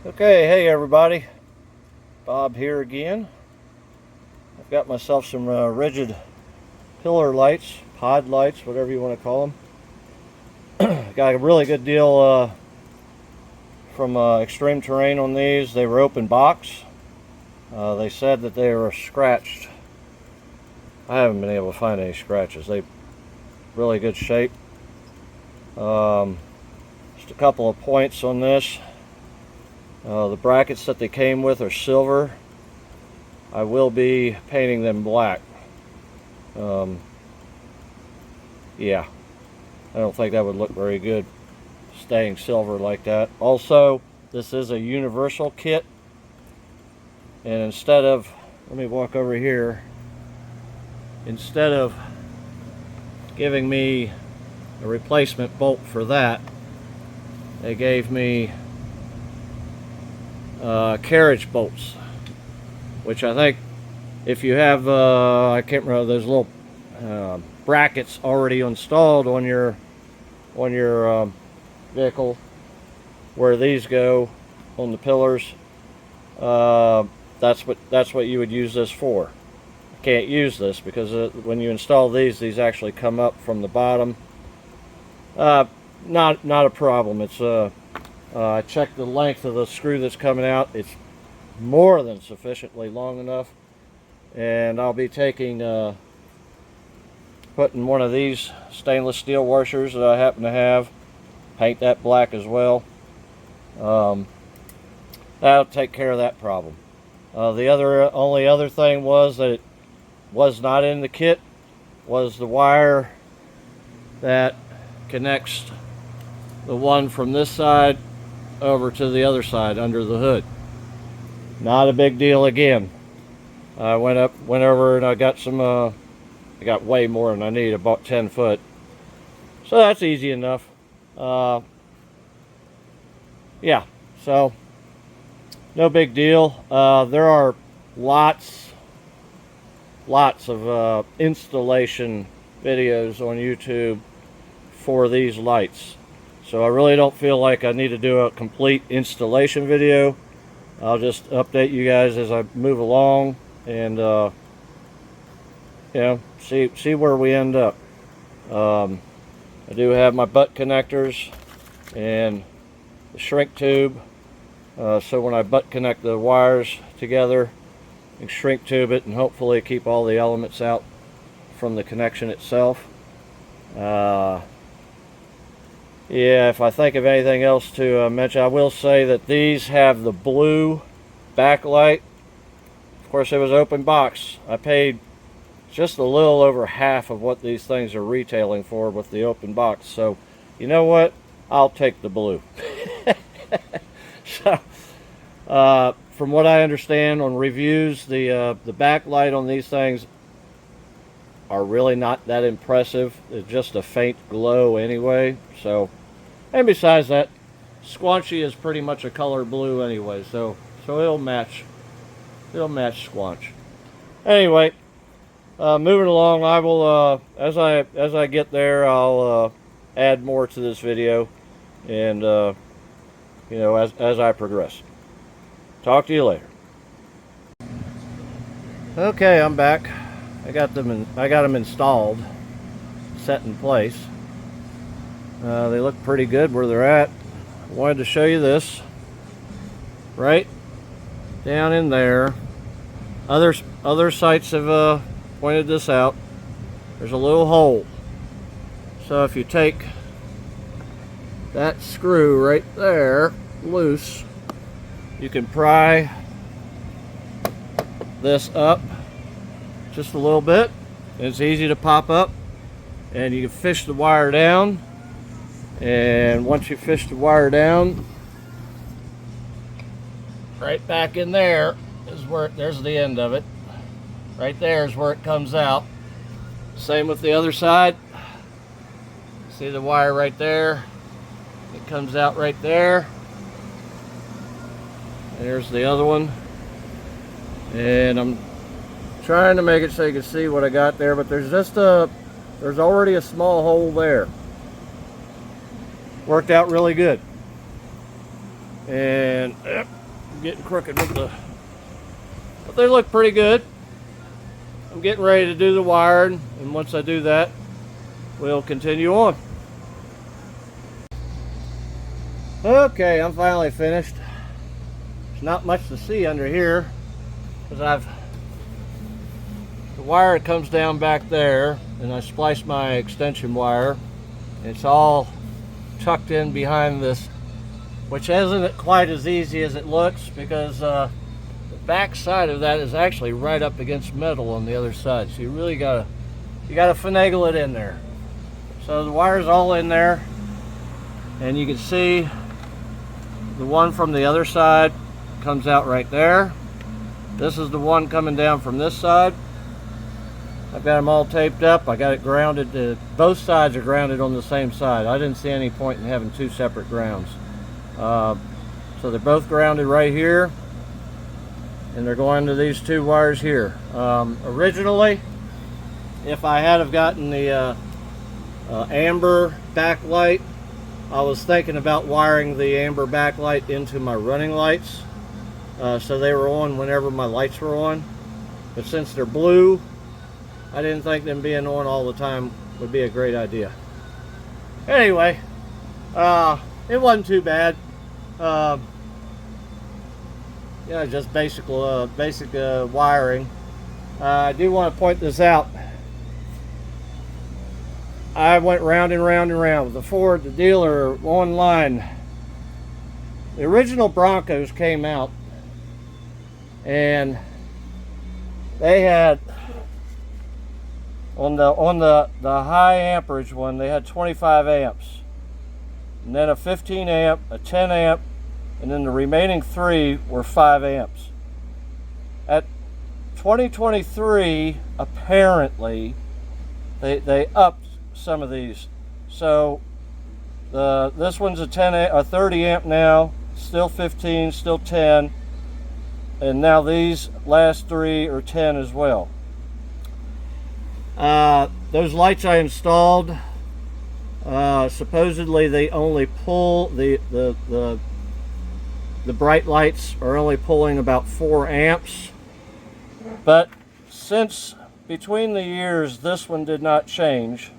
Okay, hey everybody, Bob here again. I've got myself some rigid pillar lights, pod lights, whatever you want to call them. Got a really good deal from Extreme Terrain on these. They were open box. They said that they were scratched. I haven't been able to find any scratches. They really good shape. Just a couple of points on this. The brackets that they came with are silver. I will be painting them black. Yeah, I don't think that would look very good staying silver like that. Also, this is a universal kit, and instead of, let me walk over here, instead of giving me a replacement bolt for that, they gave me carriage bolts, which I think if you have I can't remember, those little brackets already installed on your vehicle where these go on the pillars, that's what you would use this for. You can't use this because when you install these actually come up from the bottom. Not a problem. It's I checked the length of the screw that's coming out. It's more than sufficiently long enough, and I'll be taking putting one of these stainless steel washers that I happen to have, paint that black as well. That'll take care of that problem. The only other thing was that it was not in the kit was the wire that connects the one from this side over to the other side under the hood. Not a big deal again. I went over and I got some I got way more than I need, about 10 foot. So that's easy enough. Yeah, so no big deal. There are lots of installation videos on YouTube for these lights. So I really don't feel like I need to do a complete installation video. I'll just update you guys as I move along and you know, see where we end up. I do have my butt connectors and the shrink tube, so when I butt connect the wires together, I can shrink tube it and hopefully keep all the elements out from the connection itself. Yeah, if I think of anything else to mention, I will say that these have the blue backlight. Of course, it was open box. I paid just a little over half of what these things are retailing for with the open box. So, you know what? I'll take the blue. So, from what I understand on reviews, the backlight on these things are really not that impressive. It's just a faint glow anyway. So, and besides that, Squanchy is pretty much a color blue anyway, so it'll match Squanch. Anyway, moving along, I will as I get there, I'll add more to this video, and you know, as I progress. Talk to you later. Okay, I'm back. I got them installed, set in place. They look pretty good where they're at. I wanted to show you this. Right down in there. Other sites have pointed this out. There's a little hole. So if you take that screw right there loose, you can pry this up just a little bit. It's easy to pop up, and you can fish the wire down, and once you fish the wire down, right back in there is where there's the end of it. Right there is where it comes out. Same with the other side. See the wire right there? It comes out right there. There's the other one, and I'm trying to make it so you can see what I got there, but there's already a small hole there. Worked out really good. And getting crooked with the, but they look pretty good. I'm getting ready to do the wiring, and once I do that, we'll continue on. Okay, I'm finally finished. There's not much to see under here because the wire comes down back there, and I spliced my extension wire. It's all tucked in behind this, which isn't quite as easy as it looks, because the back side of that is actually right up against metal on the other side. So you really gotta finagle it in there. So the wire's all in there, and you can see the one from the other side comes out right there. This is the one coming down from this side. I've got them all taped up. I got it grounded. Both sides are grounded on the same side. I didn't see any point in having two separate grounds. So they're both grounded right here, and they're going to these two wires here. Originally, if I had have gotten the amber backlight, I was thinking about wiring the amber backlight into my running lights, so they were on whenever my lights were on. But since they're blue, I didn't think them being on all the time would be a great idea. Anyway, it wasn't too bad. Yeah, just basic wiring. I do want to point this out. I went round and round and round with the Ford, the dealer, online. The original Broncos came out, and they had on the high amperage one, they had 25 amps, and then a 15 amp, a 10 amp, and then the remaining 3 were 5 amps. At 2023, apparently they upped some of these. So this one's a 30 amp now, still 15, still 10, and now these last 3 are 10 as well. Those lights I installed, supposedly they only pull the bright lights are only pulling about 4 amps, but since between the years this one did not change,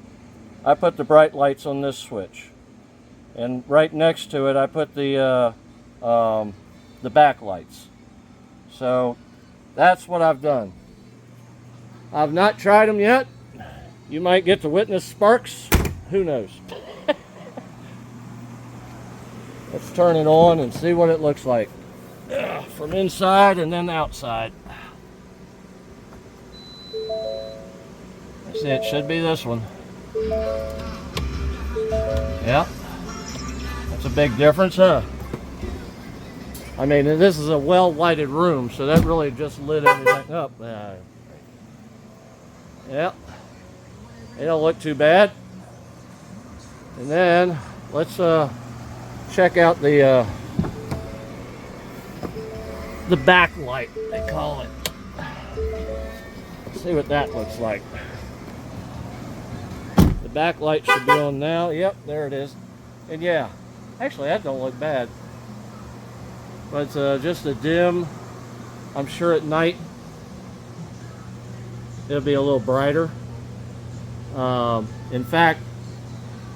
I put the bright lights on this switch, and right next to it I put the backlights. So that's what I've done. I've not tried them yet. You might get to witness sparks. Who knows? Let's turn it on and see what it looks like from inside and then outside. See, it should be this one. Yeah, that's a big difference, huh? I mean, this is a well-lighted room, so that really just lit everything up. Yeah, it don't look too bad. And then let's check out the backlight, they call it. See what that looks like. The backlight should be on now. Yep, there it is. And yeah, actually that don't look bad. But it's just a dim. I'm sure at night it'll be a little brighter. In fact,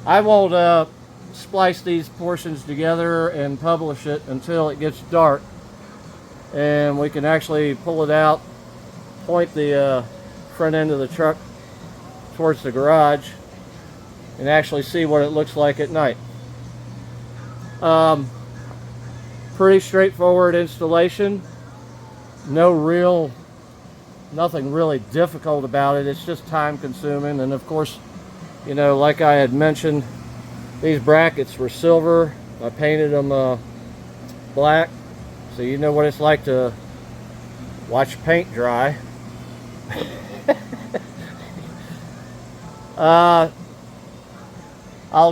I won't splice these portions together and publish it until it gets dark, and we can actually pull it out, point the front end of the truck towards the garage, and actually see what it looks like at night. Pretty straightforward installation. Nothing really difficult about it. It's just time consuming, and of course, you know, like I had mentioned, these brackets were silver. I painted them black, so you know what it's like to watch paint dry. I'll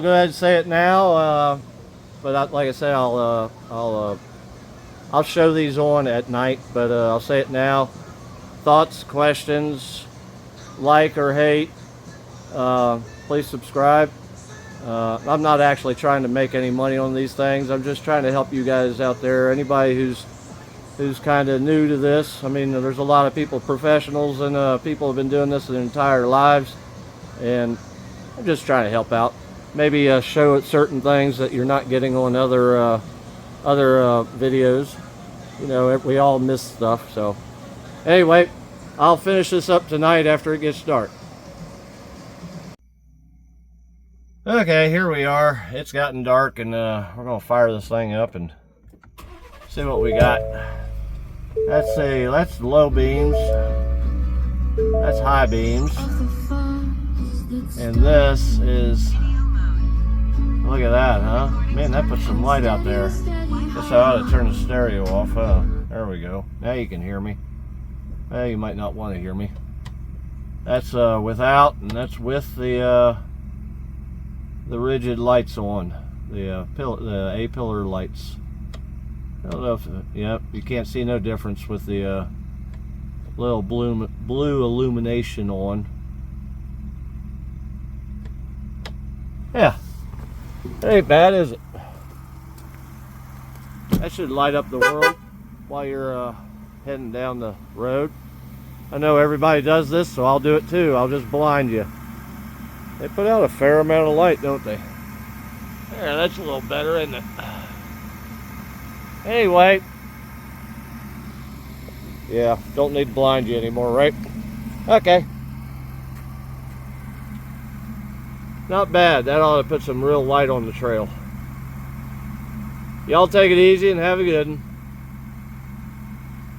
go ahead and say it now, but like I said, I'll show these on at night, but I'll say it now. Thoughts, questions, like or hate, please subscribe. I'm not actually trying to make any money on these things. I'm just trying to help you guys out there. Anybody who's who's kind of new to this. I mean, there's a lot of people, professionals, and people have been doing this their entire lives, and I'm just trying to help out. Maybe show certain things that you're not getting on other videos. You know, we all miss stuff. So anyway, I'll finish this up tonight after it gets dark. Okay, here we are. It's gotten dark, and we're gonna fire this thing up and see what we got. That's low beams. That's high beams. And this is, look at that, huh? Man, that puts some light out there. Guess I ought to turn the stereo off. There we go. Now you can hear me. Well, you might not want to hear me. That's without, and that's with the rigid lights on, the A-pillar lights. I don't know if, yep, you can't see no difference with the little blue illumination on. Yeah, it ain't bad, is it? That should light up the world while you're heading down the road. I know everybody does this, so I'll do it too. I'll just blind you. They put out a fair amount of light, don't they? There, that's a little better, isn't it? Anyway. Yeah, don't need to blind you anymore, right? Okay. Not bad. That ought to put some real light on the trail. Y'all take it easy and have a good one.